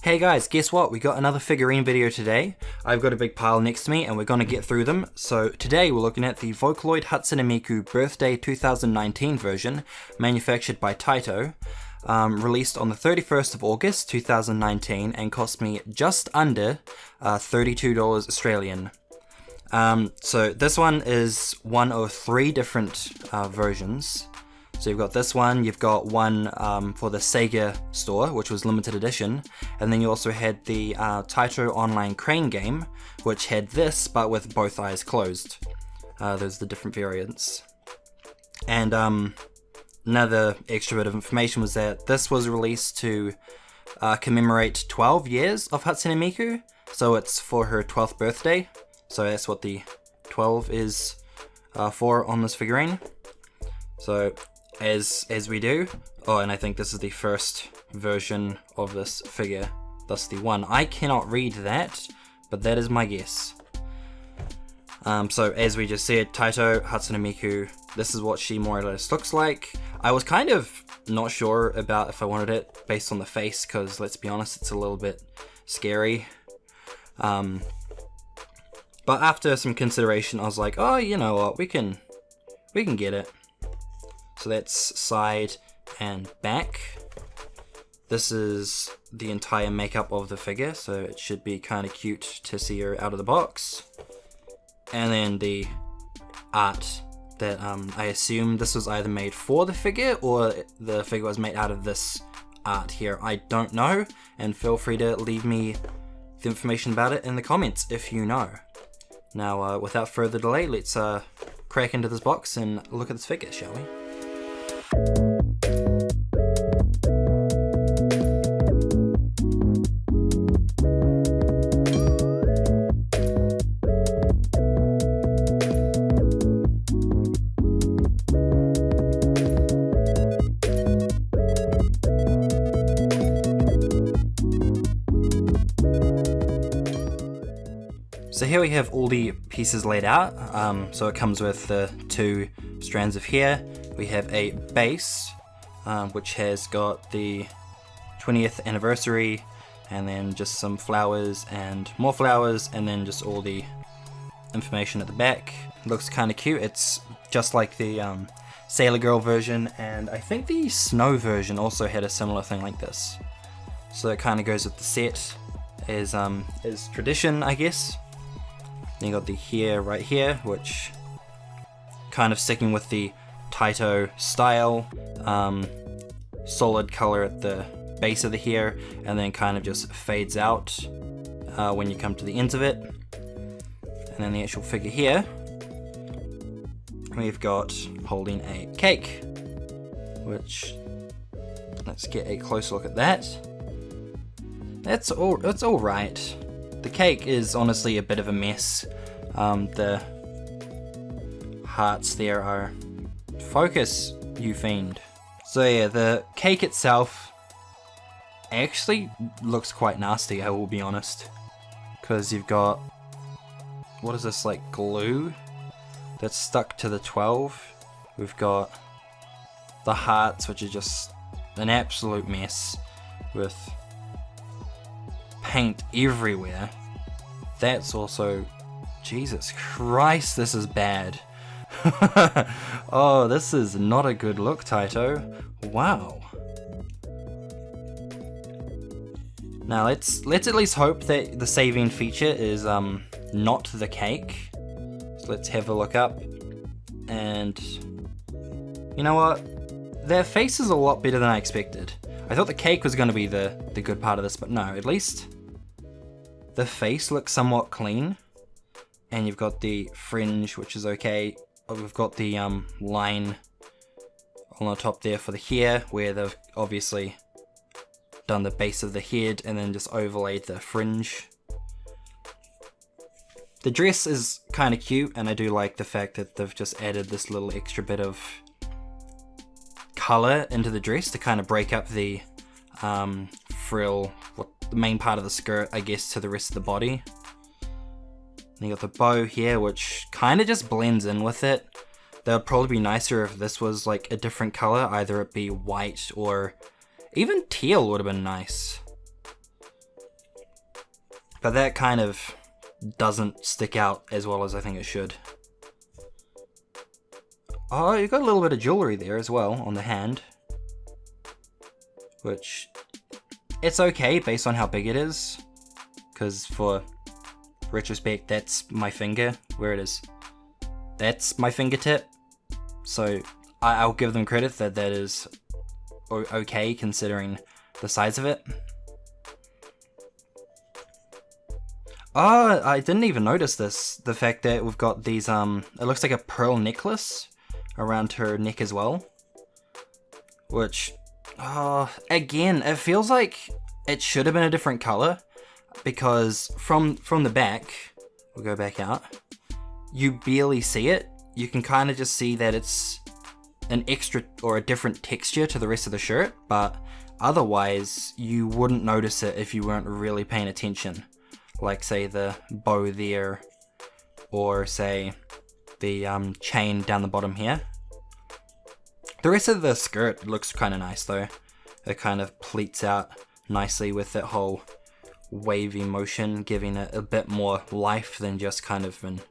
Hey guys, guess what? We got another figurine video today. I've got a big pile next to me and we're going to get through them. So today we're looking at the Vocaloid Hatsune Miku Birthday 2019 version, manufactured by Taito, released on the 31st of August 2019 and cost me just under $32 Australian. So this one is one of three different versions. So you've got this one, you've got one for the Sega store, which was limited edition, and then you also had the Taito Online Crane game, which had this, but with both eyes closed. Those are the different variants. And another extra bit of information was that this was released to commemorate 12 years of Hatsune Miku, so it's for her 12th birthday, so that's what the 12 is for on this figurine. So as we do, oh, and I think this is the first version of this figure, thus the one. I cannot read that, but that is my guess. So as we just said, Taito, Hatsune Miku, this is what she more or less looks like. I was kind of not sure about if I wanted it based on the face, because let's be honest, it's a little bit scary. But after some consideration, I was like, oh, you know what, we can get it. So that's side and back. This is the entire makeup of the figure, so it should be kind of cute to see her out of the box. And then the art that I assume this was either made for the figure or the figure was made out of this art here. I don't know, and feel free to leave me the information about it in the comments if you know. Now, without further delay, let's crack into this box and look at this figure, shall we? So here we have all the pieces laid out. So it comes with the two strands of hair. We have a base, which has got the 20th anniversary, and then just some flowers and more flowers, and then just all the information at the back. It looks kind of cute. It's just like the Sailor Girl version, and I think the Snow version also had a similar thing like this. So it kind of goes with the set as tradition, I guess. Then you got the hair right here, which kind of sticking with the Taito style, solid color at the base of the hair, and then kind of just fades out when you come to the ends of it. And then the actual figure here, we've got holding a cake, which, let's get a close look at that. It's all right. The cake is honestly a bit of a mess. The hearts there are... Focus, you fiend. So yeah, the cake itself actually looks quite nasty, I will be honest. Because you've got... What is this, like glue? That's stuck to the 12. We've got the hearts, which are just an absolute mess. With paint everywhere. That's also... Jesus Christ, this is bad. Oh, this is not a good look, Taito. Wow. Now let's at least hope that the saving feature is not the cake. So let's have a look up. And you know what? Their face is a lot better than I expected. I thought the cake was going to be the good part of this, but no, at least the face looks somewhat clean. And you've got the fringe, which is okay. We've got the line on the top there for the hair, where they've obviously done the base of the head and then just overlaid the fringe. The dress is kind of cute, and I do like the fact that they've just added this little extra bit of color into the dress to kind of break up the frill, the main part of the skirt, I guess, to the rest of the body. And you got the bow here, which kind of just blends in with it. That would probably be nicer if this was like a different color, either it be white or even teal would have been nice. but that kind of doesn't stick out as well as I think it should. Oh, you got a little bit of jewelry there as well on the hand, which it's okay based on how big it is, because for retrospect, that's my finger where it is. That's my fingertip, so I'll give them credit that that is okay considering the size of it. Oh, I didn't even notice this, the fact that we've got these, it looks like a pearl necklace around her neck as well, which, again, it feels like it should have been a different color, because from the back, we'll go back out, you barely see it. You can kind of just see that it's an extra or a different texture to the rest of the shirt, but otherwise you wouldn't notice it if you weren't really paying attention. Like say the bow there, or say the chain down the bottom here. The rest of the skirt looks kind of nice though. It kind of pleats out nicely with that whole wavy motion, giving it a bit more life than just kind of an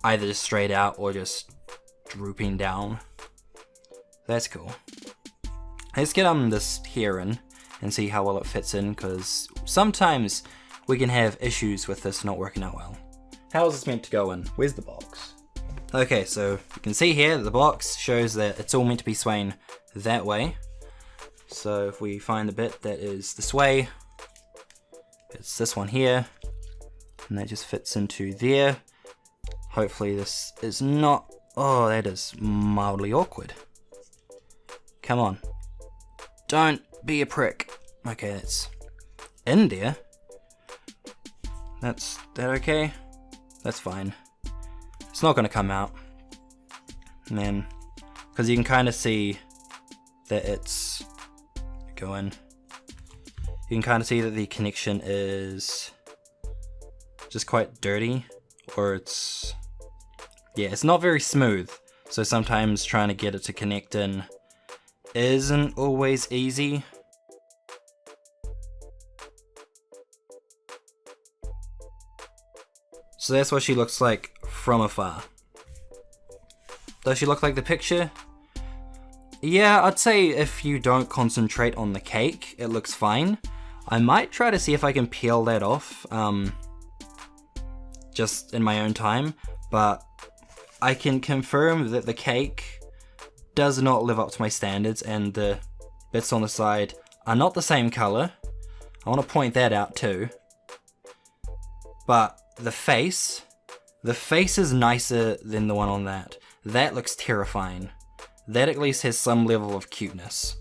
either just straight out or just drooping down. That's cool. Let's get this here in and see how well it fits in, because sometimes we can have issues with this not working out well. How is this meant to go in? Where's the box? Okay, so you can see here that the box shows that it's all meant to be swaying that way. So if we find the bit that is the sway, it's this one here, and that just fits into there. Hopefully this is not, oh, that is mildly awkward. Come on. Don't be a prick. Okay, that's in there. That okay? That's fine. It's not gonna come out. And then, because you can kind of see that it's going. You can kind of see that the connection is just quite dirty, or it's, yeah, it's not very smooth. So sometimes trying to get it to connect in isn't always easy. So that's what she looks like from afar. Does she look like the picture? Yeah, I'd say if you don't concentrate on the cake, it looks fine. I might try to see if I can peel that off, just in my own time, but I can confirm that the cake does not live up to my standards, and the bits on the side are not the same color. I want to point that out too. But the face is nicer than the one on that. That looks terrifying. That at least has some level of cuteness.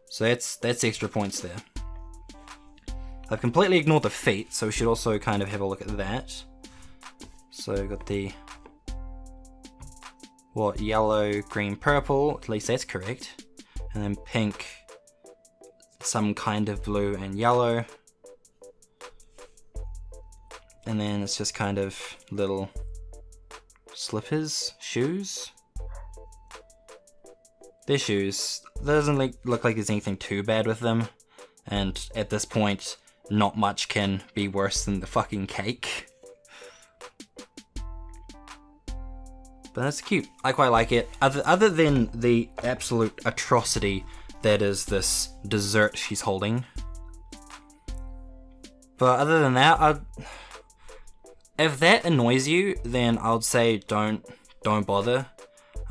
So that's extra points there. I've completely ignored the feet, so we should also kind of have a look at that. So we've got the, what, yellow, green, purple, at least that's correct. And then pink, some kind of blue and yellow. And then it's just kind of little slippers, shoes. They're shoes. Doesn't look like there's anything too bad with them. And at this point, not much can be worse than the fucking cake. But that's cute. I quite like it. Other than the absolute atrocity that is this dessert she's holding. But other than that, if that annoys you, then I would say don't bother.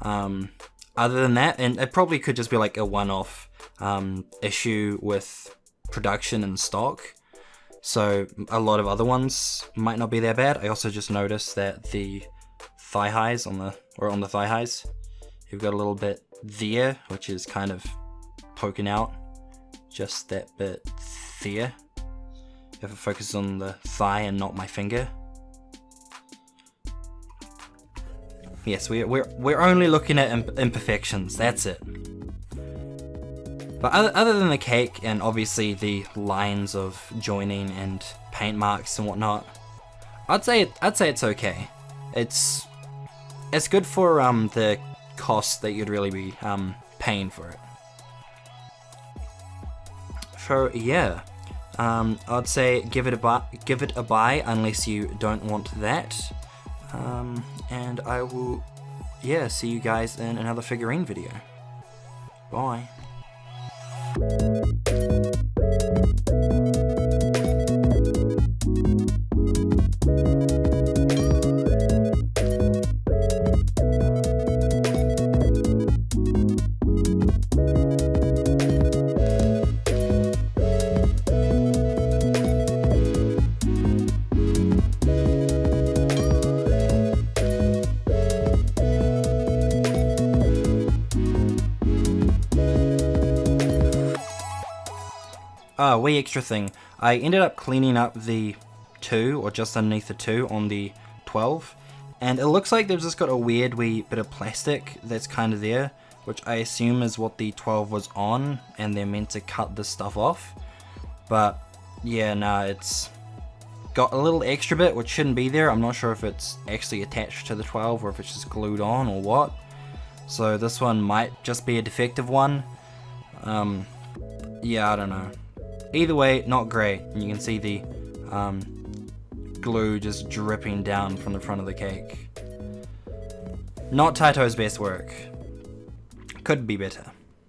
Other than that, and it probably could just be like a one-off issue with production and stock. So a lot of other ones might not be that bad. I also just noticed that the thigh highs on the thigh highs, you've got a little bit there, which is kind of poking out. Just that bit there. If it focuses on the thigh and not my finger. Yes, we're only looking at imperfections, that's it. But other than the cake and obviously the lines of joining and paint marks and whatnot, I'd say it's okay. It's good for the cost that you'd really be paying for it. So yeah, I'd say give it a buy unless you don't want that. And I will, yeah, see you guys in another figurine video. Bye. Wee extra thing. I ended up cleaning up the 2, or just underneath the 2 on the 12, and it looks like they've just got a weird wee bit of plastic that's kind of there, which I assume is what the 12 was on, and they're meant to cut this stuff off. But yeah, nah, it's got a little extra bit which shouldn't be there. I'm not sure if it's actually attached to the 12 or if it's just glued on or what. So this one might just be a defective one. Yeah, I don't know. Either way, not great. And you can see the glue just dripping down from the front of the cake. Not Taito's best work. Could be better.